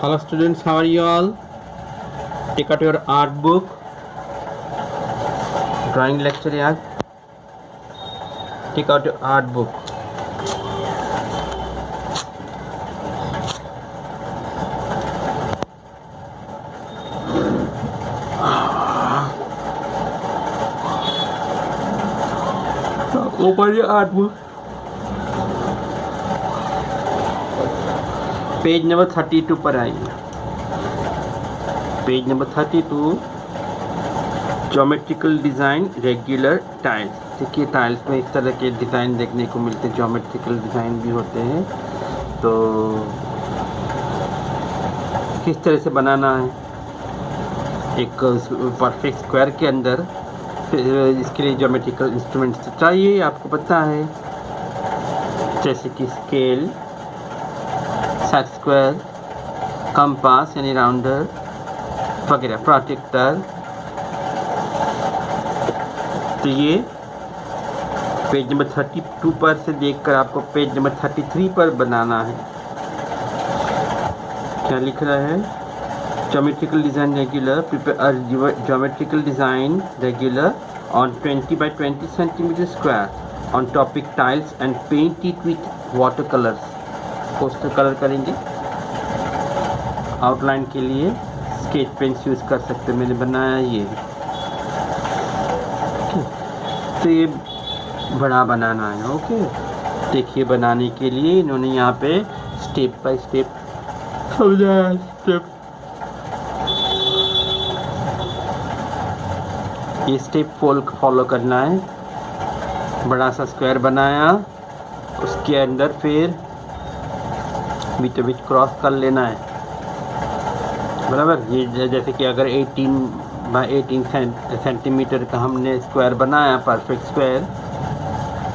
Hello students, how are you all? Take out your art book, drawing lecture yaar. Take out your art book. Open your art book. Page number 32 पर आइए. Page number 32, geometrical design regular tiles. देखिए tiles में इस तरह के design देखने को मिलते हैं, ज्योमेट्रिकल डिज़ाइन भी होते हैं. तो किस तरह से बनाना है एक परफेक्ट स्क्वायर के अंदर, इसके लिए ज्योमेट्रिकल इंस्ट्रूमेंट्स चाहिए, आपको पता है, जैसे कि स्केल, सेट स्क्वायर, कंपास यानी राउंडर वगैरह, प्रोटेक्टर. तो ये पेज नंबर 32 पर से देखकर आपको पेज नंबर 33 पर बनाना है. क्या लिख रहा है? Geometrical design regular, prepare geometrical design regular on 20 by 20 centimeter square on topic tiles and paint it with watercolors. Poster colour करेंगे. आउटलाइन के लिए स्केच पेन्स यूज़ कर सकते. मैंने बनाया ये. तो ये बड़ा बनाना है. ओके, देखिए बनाने के लिए इन्होंने यहाँ पे स्टेप बाय स्टेप समझाया. स्टेप ये स्टेप फॉलो करना है. बड़ा सा स्क्वायर बनाया, उसके अंदर फिर बीचों बीच क्रॉस कर लेना है. बराबर. ये जैसे कि अगर 18 by 18 सेंटीमीटर का हमने स्क्वायर बनाया, परफेक्ट स्क्वायर,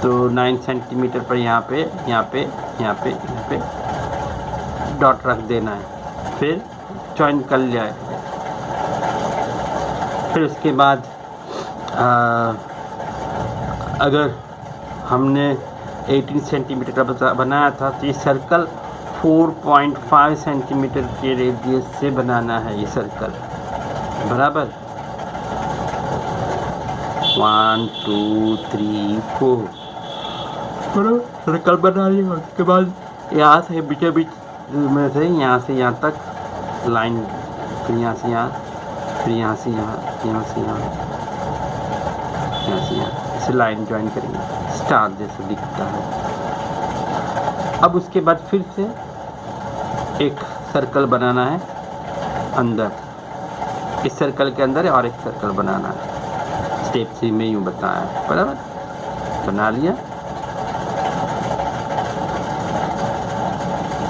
तो 9 सेंटीमीटर पर यहाँ पे डॉट रख देना है. फिर जॉइन कर लिया है. फिर उसके बाद अगर हमने 18 सेंटीमीटर का बनाया था, तो ये सर्कल 4.5 सेंटीमीटर के रेडियस से बनाना है. ये सर्कल बराबर 1 2 3 4 सर्कल बना लिया. उसके बाद यहाँ से बीचों बीच में से यहाँ से यहाँ तक लाइन, फिर यहाँ से यहाँ, फिर यहाँ से यहाँ, यहाँ से यहाँ, यहाँ से यहाँ, इसे लाइन ज्वाइन करेंगे. स्टार जैसे दिखता है. अब उसके बाद फिर से एक सर्कल बनाना है अंदर. इस सर्कल के अंदर और एक सर्कल बनाना है. स्टेप से में यूँ बताया. बराबर. बना लिया.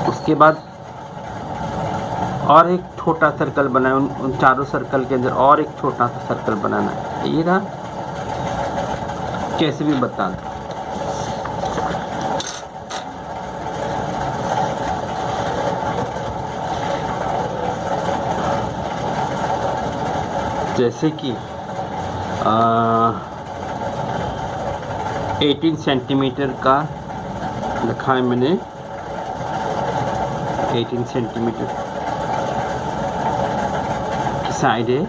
उसके बाद और एक छोटा सर्कल बनाया. उन चारों सर्कल के अंदर और एक छोटा सा सर्कल बनाना है. ये रहा. कैसे भी बता दो. जैसे कि 18 सेंटीमीटर का लिखा है मैंने. 18 सेंटीमीटर की साइड है.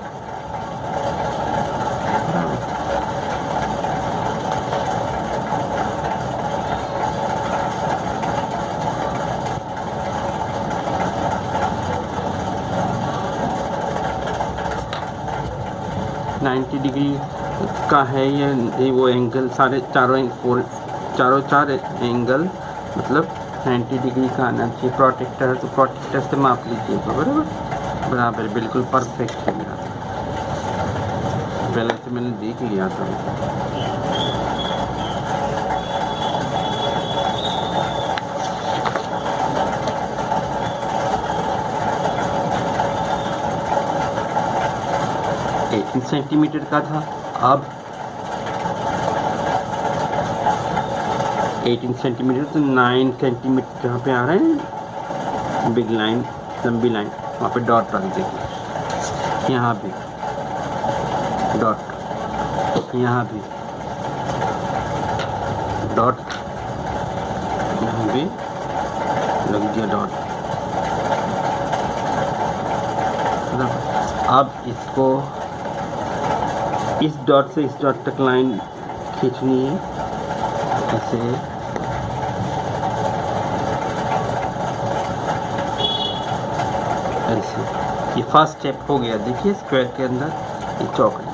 90 डिग्री का है ये वो एंगल. चारों चार एंगल मतलब 90 डिग्री का आना चाहिए. प्रोटेक्टर है तो प्रोटेक्टर से माप लीजिएगा. बराबर. बराबर बिल्कुल परफेक्ट है मेरा. पहले से मैंने देख लिया था. 18 सेंटीमीटर का था. अब 18 सेंटीमीटर तो 9 सेंटीमीटर जहाँ पे आ रहे हैं बिग लाइन, लंबी लाइन, वहाँ पे डॉट रख देंगे. यहाँ भी डॉट, यहाँ भी डॉट, यहाँ भी लग दिया डॉट. अब इसको इस डॉट से इस डॉट तक लाइन खींचनी है ऐसे। ऐसे ये फर्स्ट स्टेप हो गया, देखिए स्क्वायर के अंदर ये चौकड़ी।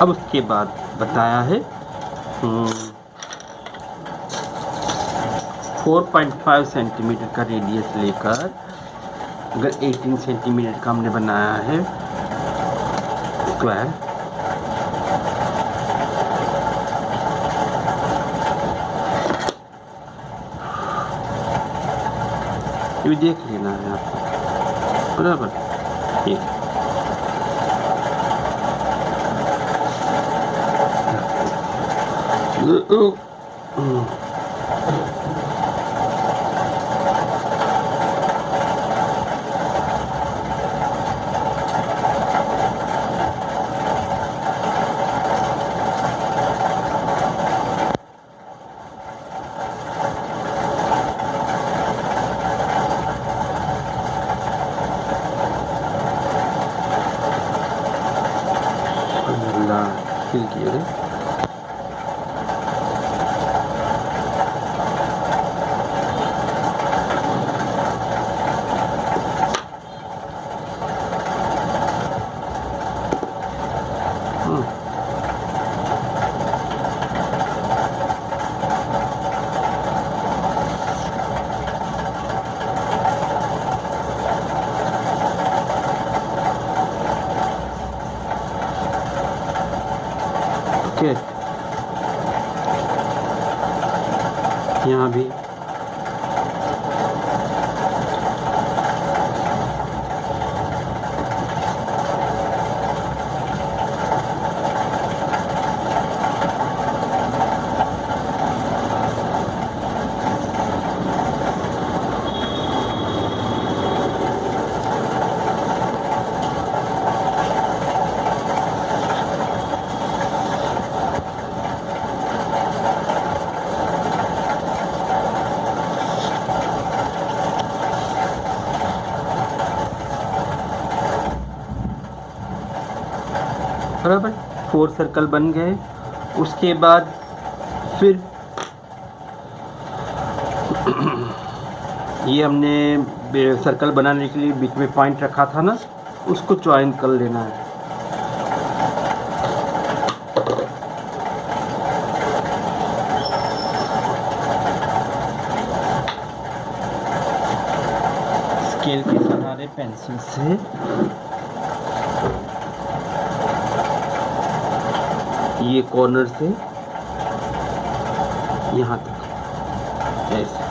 अब उसके बाद बताया है 4.5 सेंटीमीटर का रेडियस लेकर, अगर 18 सेंटीमीटर का हमने बनाया है स्क्वायर, ये भी देख लेना है आपको, बराबर। ये फिल किए थे। ओके, यहाँ भी बराबर 4 सर्कल बन गए। उसके बाद फिर ये हमने सर्कल बनाने के लिए बीच में पॉइंट रखा था ना, उसको ज्वाइन कर लेना है। स्केल के सहारे पेंसिल से ये कॉर्नर से यहाँ तक ऐसे।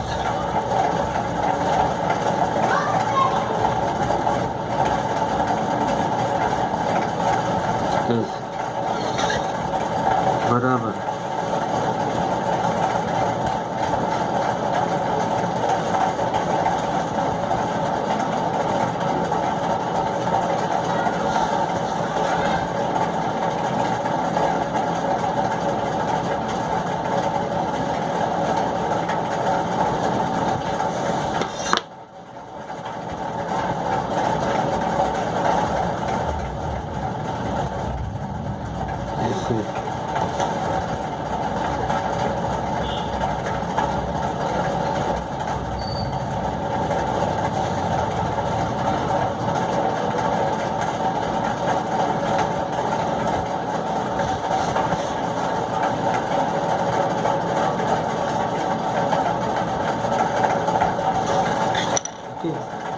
बराबर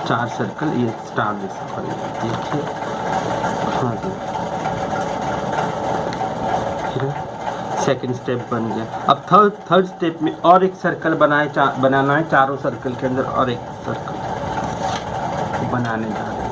चार सर्कल ये स्टार जैसा बनेगा, देखिए। हाँ जी, सेकंड स्टेप बन गया। अब थर्ड स्टेप में और एक सर्कल बनाना है, चारों सर्कल के अंदर और एक सर्कल बनाने जा रहे हैं।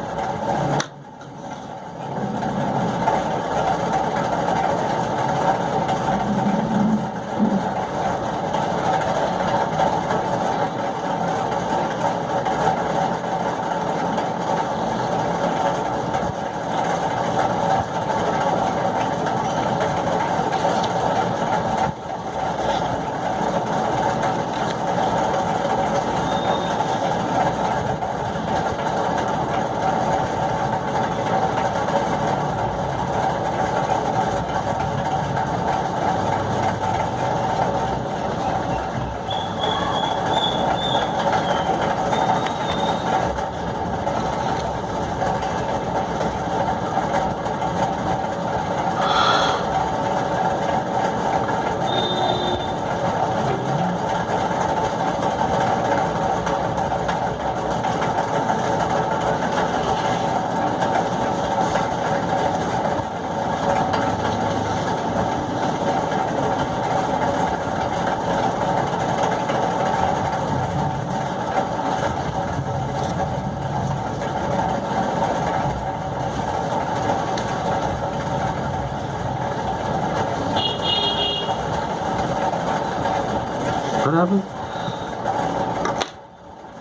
बराबर।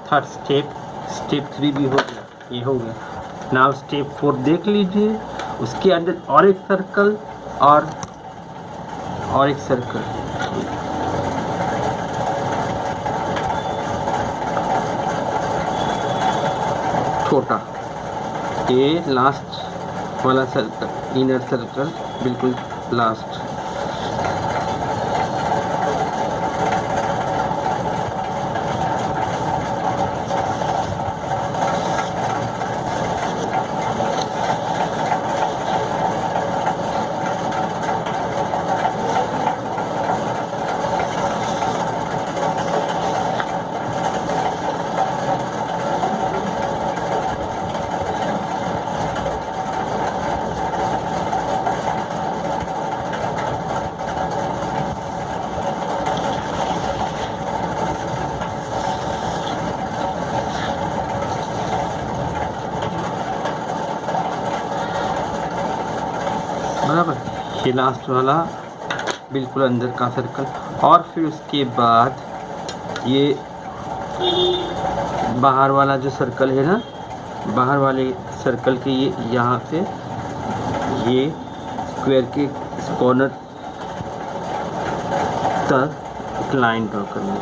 थर्ड स्टेप 3 भी हो गया, ये हो गया। नाउ स्टेप 4 देख लीजिए, उसके अंदर और एक सर्कल और एक सर्कल, छोटा, ये लास्ट वाला सर्कल, इनर सर्कल बिल्कुल लास्ट। बराबर, ये लास्ट वाला बिल्कुल अंदर का सर्कल। और फिर उसके बाद ये बाहर वाला जो सर्कल है ना, बाहर वाले सर्कल के ये यहाँ से ये स्क्वायर के इस कॉर्नर तक एक लाइन ड्रॉ करनी है।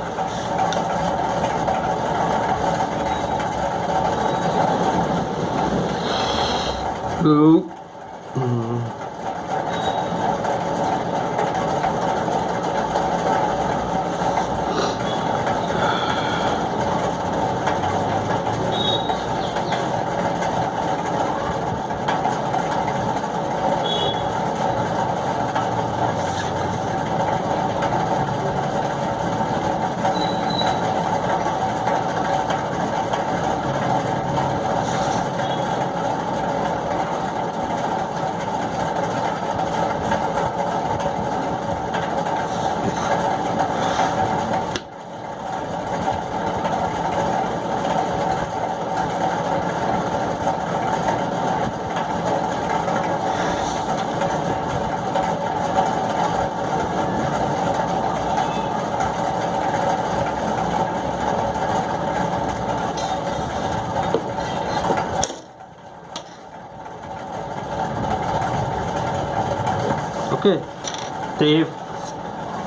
ओके,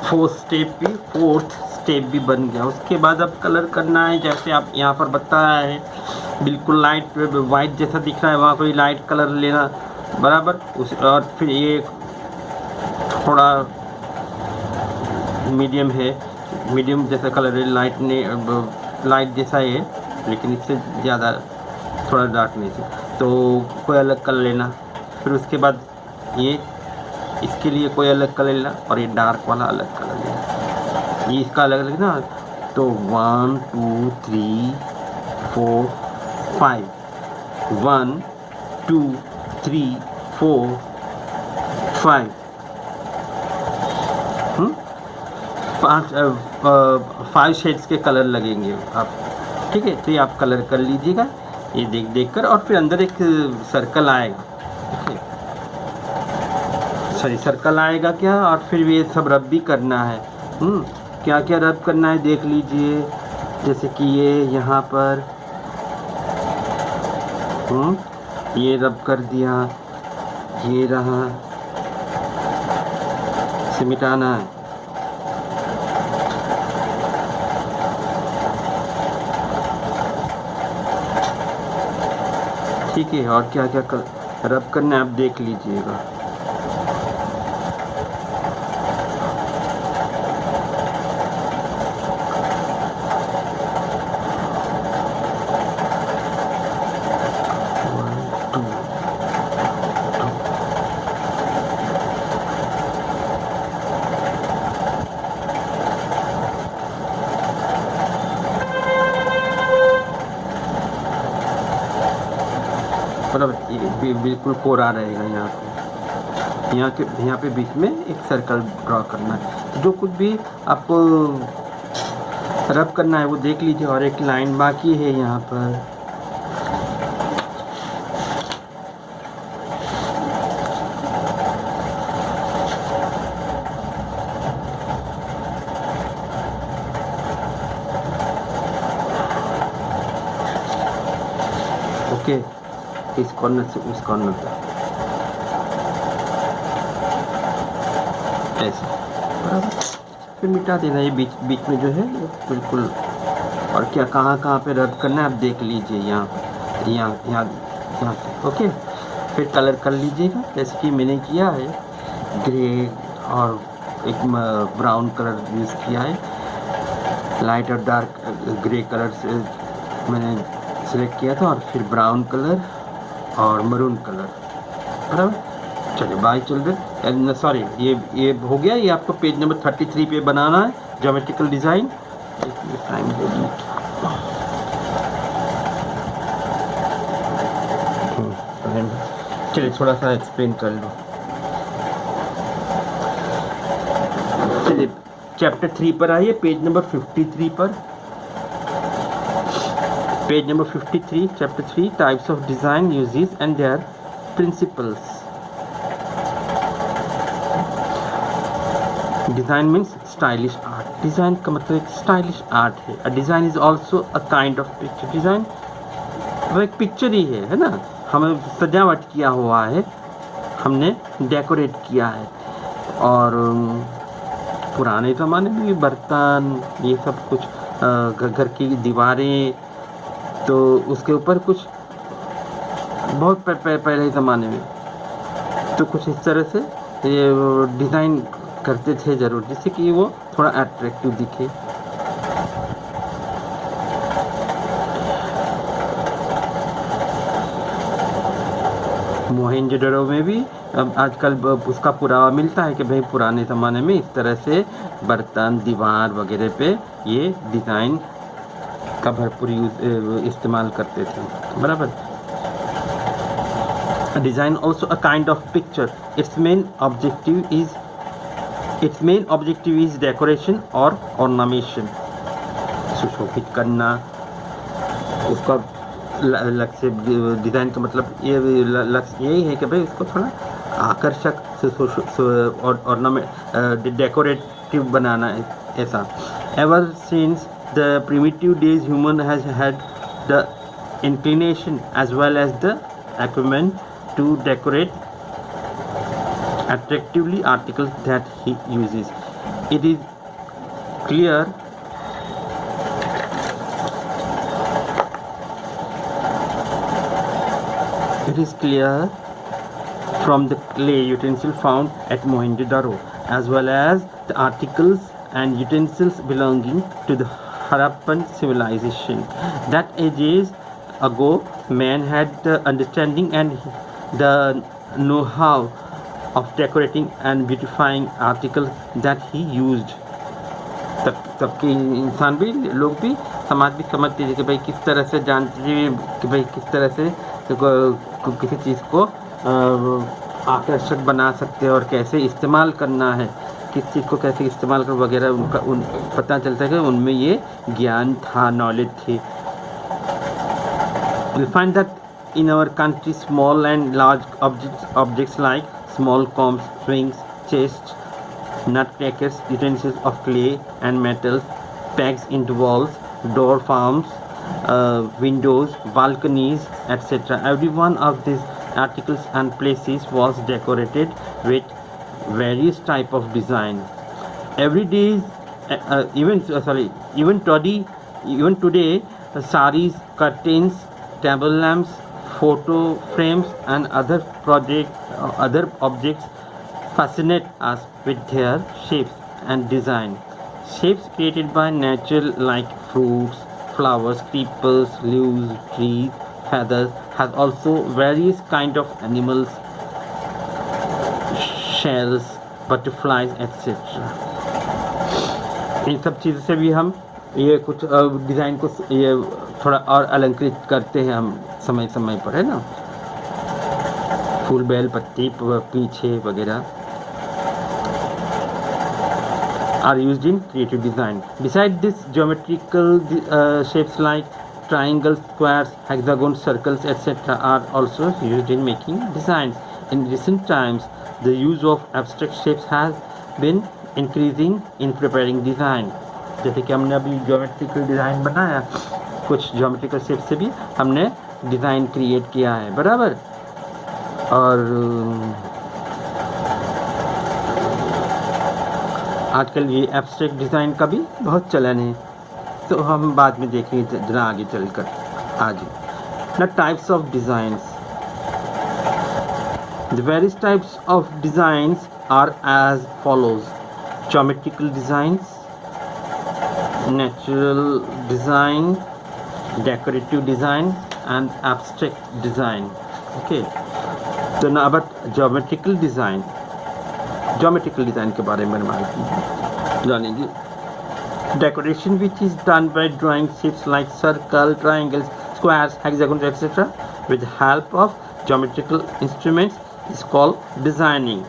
फोर्थ स्टेप भी बन गया। उसके बाद अब कलर करना है, जैसे आप यहाँ पर बताया है बिल्कुल लाइट वाइट जैसा दिख रहा है, वहाँ कोई लाइट कलर लेना बराबर। उस और फिर ये थोड़ा मीडियम है, मीडियम जैसा कलर है, लाइट जैसा है लेकिन इससे ज़्यादा थोड़ा डार्क नहीं है, तो कोई अलग कलर लेना। फिर उसके बाद ये इसके लिए कोई अलग कलर लेना और ये डार्क वाला अलग कलर लेना, ये इसका अलग अलग ना। तो 1 2 3 4 5, 1 2 3 4 5, 5 शेड्स के कलर लगेंगे आप, ठीक है। तो ये आप कलर कर लीजिएगा, ये देख कर। और फिर अंदर एक सर्कल आएगा, ठीक है, सॉरी सर्कल आएगा क्या। और फिर ये सब रब भी करना है। क्या क्या रब करना है देख लीजिए, जैसे कि ये यहाँ पर ये रब कर दिया, ये रहा, इसे मिटाना है। ठीक है, और क्या क्या रब करना है आप देख लीजिएगा। मतलब ये बिल्कुल कोरा रहेगा यहाँ पे बीच में एक सर्कल ड्रॉ करना है। जो कुछ भी आपको रब करना है वो देख लीजिए। और एक लाइन बाकी है यहाँ पर, ओके, इस कॉर्नर से उस कॉर्नर तक ऐसे, बराबर। फिर मिटा देना ये बीच बीच में जो है बिल्कुल। और क्या कहाँ पे रब करना है आप देख लीजिए, यहाँ यहाँ यहाँ यहाँ से। ओके, फिर कलर कर लीजिएगा जैसे कि मैंने किया है, ग्रे और एक ब्राउन कलर यूज़ किया है। लाइट और डार्क ग्रे कलर से मैंने सेलेक्ट किया था, और फिर ब्राउन कलर और मरून कलर, बराबर। चलिए बाय चिल्ड्रन, सॉरी ये हो गया। ये आपको पेज नंबर 33 पे बनाना है ज्योमेट्रिकल डिज़ाइन। टाइम दे दी, चलिए थोड़ा सा एक्सप्लेन कर लो। चलिए चैप्टर 3 पर आइए, पेज नंबर 53 पर। Page number 53, chapter 3, types of design, uses and their principles. Design means stylish art. Design का मतलब एक स्टाइलिश आर्ट है। A design is also a kind of picture. Design वो एक पिक्चर ही है ना। हमें सजावट किया हुआ है, हमने डेकोरेट किया है। और पुराने ज़माने में भी बर्तन ये सब कुछ, घर की दीवारें, तो उसके ऊपर कुछ बहुत पहले ज़माने में तो कुछ इस तरह से ये डिज़ाइन करते थे ज़रूर, जिससे कि वो थोड़ा अट्रैक्टिव दिखे। मोहनजोदड़ो में भी आजकल उसका पुरावा मिलता है कि भाई पुराने ज़माने में इस तरह से बर्तन, दीवार वगैरह पे ये डिज़ाइन का भरपूर इस्तेमाल करते थे, बराबर। Design also a kind of picture. It's main objective is decoration और ऑर्नामेशन। सुशोभित करना, उसका लक्ष्य, डिज़ाइन का मतलब ये लक्ष्य यही है कि भाई उसको थोड़ा आकर्षक और ऑर्नामेंट, डेकोरेटिव बनाना है, ऐसा। Ever since the primitive days human has had the inclination as well as the equipment to decorate attractively articles that he uses. It is clear from the clay utensil found at Mohenjo-daro, as well as the articles and utensils belonging to the Harappan civilization, that ages ago man had the understanding and the know-how of decorating and beautifying articles that he used. तब के इंसान भी, लोग भी, समाज भी समझते थे कि भाई किस तरह से, जानते थे कि भाई किस तरह से किसी चीज़ को आकर्षक बना सकते हैं और कैसे इस्तेमाल करना है, किस चीज़ को कैसे इस्तेमाल कर वगैरह उनका पता चलता है कि उनमें ये ज्ञान था, नॉलेज थी। We find that in our country small and large objects like small combs, swings, chests, nutcrackers, utensils of clay and metals, pegs into walls, door frames, windows, balconies, etc. Every one of these articles and places was decorated with various type of design. Every day, even today, saris, curtains, table lamps, photo frames, and other objects fascinate us with their shapes and design. Shapes created by nature like fruits, flowers, creepers, leaves, trees, feathers, has also various kind of animals, shells, butterflies, etc. इन सब चीज़ों से भी हम ये कुछ design को ये थोड़ा और अलंकृत करते हैं हम समय समय पर, है ना। फूल, बेल, पत्ती पीछे वगैरह are used in creative design. Besides this, geometrical shapes like triangles, squares, hexagons, circles, etc. are also used in making designs. In recent times, the use of abstract shapes has been increasing in preparing design. जैसे कि हमने अभी geometrical design बनाया, कुछ geometrical shape से भी हमने design create किया है, बराबर। और आजकल ये एब्स्ट्रैक्ट डिज़ाइन का भी बहुत चलन है, तो हम बाद में देखेंगे जरा आगे चलकर। आगे the types of designs, the various types of designs are as follows: geometrical designs, natural design, decorative design and abstract design. Okay, so now about geometrical design. Geometrical design के बारे में जानेंगे। Decoration which is done by drawing shapes like circle, triangles, squares, hexagons, etc. with the help of geometrical instruments is called designing.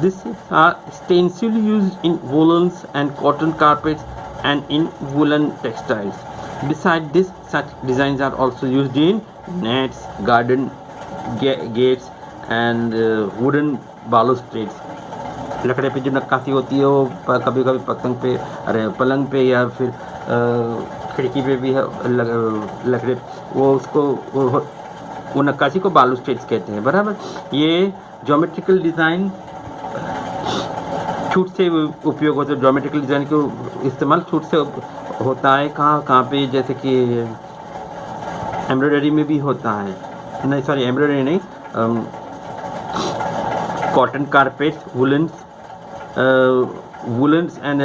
These are extensively used in woolens and cotton carpets and in woolen textiles. Besides this, such designs are also used in nets, garden gates and wooden balustrades. लकड़े पे जो नक्काशी होती है वो कभी कभी पतंग पे, अरे पलंग पे या फिर खिड़की पे भी है लकड़े, वो उसको वो नक्काशी को बालूस्ट्रेड्स कहते हैं, बराबर। ये ज्योमेट्रिकल डिज़ाइन छूट से उपयोग होता है। ज्योमेट्रिकल डिज़ाइन को इस्तेमाल छूट से होता है कहाँ पे, जैसे कि एम्ब्रॉयडरी में भी होता है, नहीं सॉरी एम्ब्रॉयडरी नहीं, cotton carpets, woollens and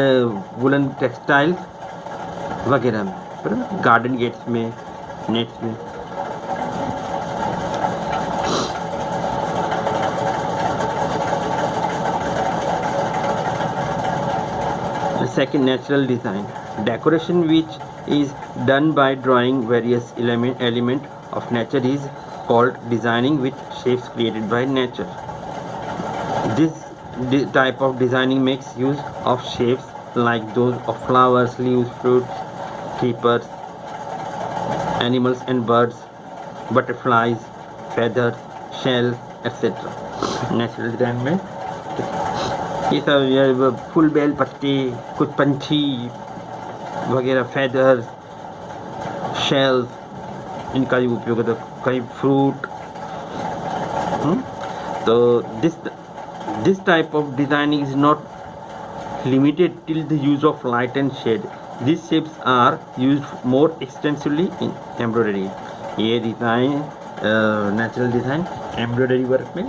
woollen textiles वगैरह में, गार्डन गेट्स में, नेट्स में। Second, natural design, decoration which is done by drawing various element of nature is called designing with shapes created by nature. This type of designing makes use of shapes like those of flowers, leaves, fruits, creepers, animals and birds, butterflies, feathers, shells, etc. Natural design में ये सब फूल, bell, पत्ते, कुछ पंछी वगैरह, feathers, shells, इनका भी उपयोग होता है, कई फ्रूट। तो this type of designing is not limited till the use of light and shade. This shapes are used more extensively in embroidery. ये design natural design embroidery work में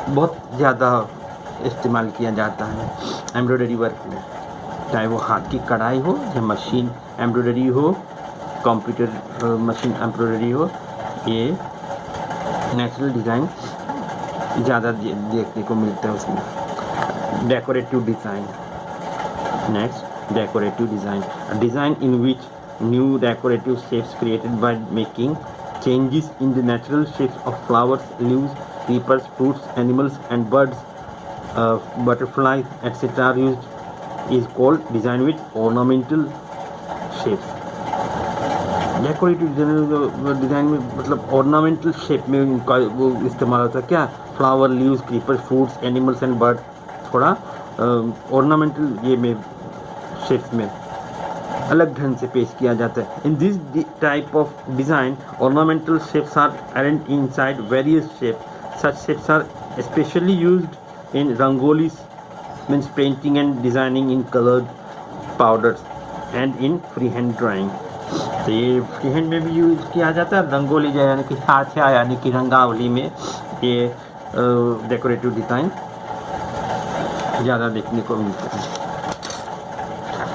बहुत ज़्यादा इस्तेमाल किया जाता है. एम्ब्रॉयडरी वर्क में चाहे वो हाथ की कढ़ाई हो या मशीन एम्ब्रॉयडरी हो, कंप्यूटर मशीन एम्ब्रॉयडरी हो, ये नेचुरल डिज़ाइन ज़्यादा देखने को मिलता है उसमें. Decorative design. Next, decorative design, a design in which new decorative shapes created by making changes in the natural shapes of flowers, leaves, creepers, fruits, animals and birds, butterflies, etc. are used, is called design with ornamental shapes. Decorative design में मतलब ornamental shape में उनका वो इस्तेमाल होता है. क्या? Flower, leaves, creepers, fruits, animals and bird, थोड़ा ऑर्नामेंटल ये में शेप्स में अलग ढंग से पेश किया जाता है. In this type of design ornamental shapes are arranged inside various shapes. Such shapes are specially used in rangoli, means painting and designing in coloured powders and in free hand drawing. तो ये फ्री हैंड में भी use किया जाता है. रंगोली जो यानी कि हाथ या यानी कि रंगावली में ये डेकोरेटिव डिज़ाइन ज़्यादा देखने को मिलता है.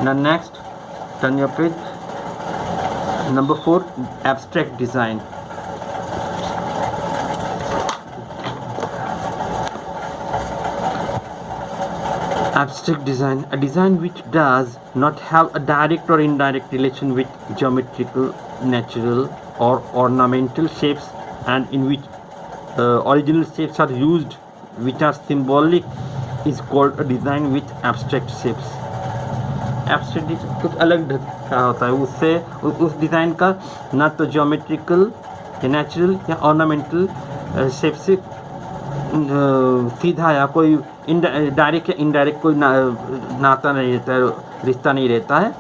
ना next, turn your page. Number 4, abstract design. Abstract design, a design which does not have a direct or indirect relation with geometrical, natural or ornamental shapes, and in which original shapes are used which are symbolic, is called a design with abstract shapes. Abstract कुछ अलग का होता है, उससे उस design का ना तो ज्योमेट्रिकल या नेचुरल या ऑर्नामेंटल शेप से सीधा या कोई डायरेक्ट या इनडायरेक्ट कोई नाता नहीं रहता है, रिश्ता नहीं रहता है,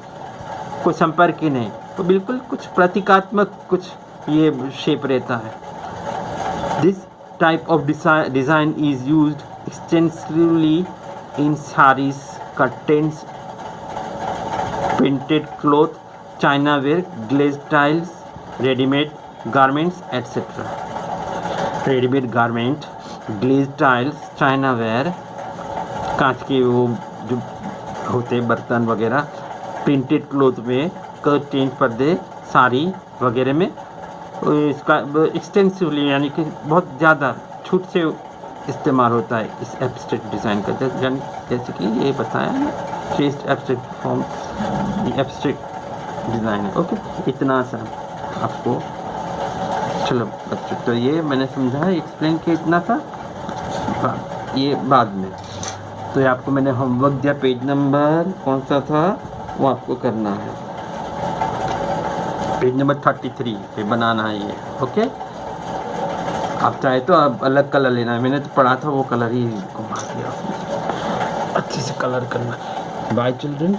कोई संपर्क ही नहीं. तो बिल्कुल कुछ प्रतीकात्मक, कुछ ये शेप रहता है। This type of design is used extensively in saris, curtains, printed cloth, china ware, glaze tiles, readymade garments etcetera. Readymade garment, glaze tiles, china ware, कांच के वो जो होते बर्तन वगैरह, प्रिंटेड क्लॉथ में कर्टेन, पर्दे, साड़ी वगैरह में इसका एक्सटेंसिवली यानी कि बहुत ज़्यादा छूट से इस्तेमाल होता है इस एब्स्ट्रैक्ट डिज़ाइन का। जैसे कि ये बताया ना, chest abstract form abstract design है। ओके, इतना सा आपको। चलो बच्चों, तो ये मैंने समझा है, एक्सप्लेन किया इतना सा, ये बाद में। तो ये आपको मैंने होमवर्क दिया, पेज नंबर कौन सा था वो आपको करना है, पेज नंबर 33 पे बनाना है ये। ओके, आप चाहे तो आप अलग कलर लेना है, मैंने तो पढ़ा था वो कलर ही घुमा दिया, अच्छे से कलर करना। Bye children.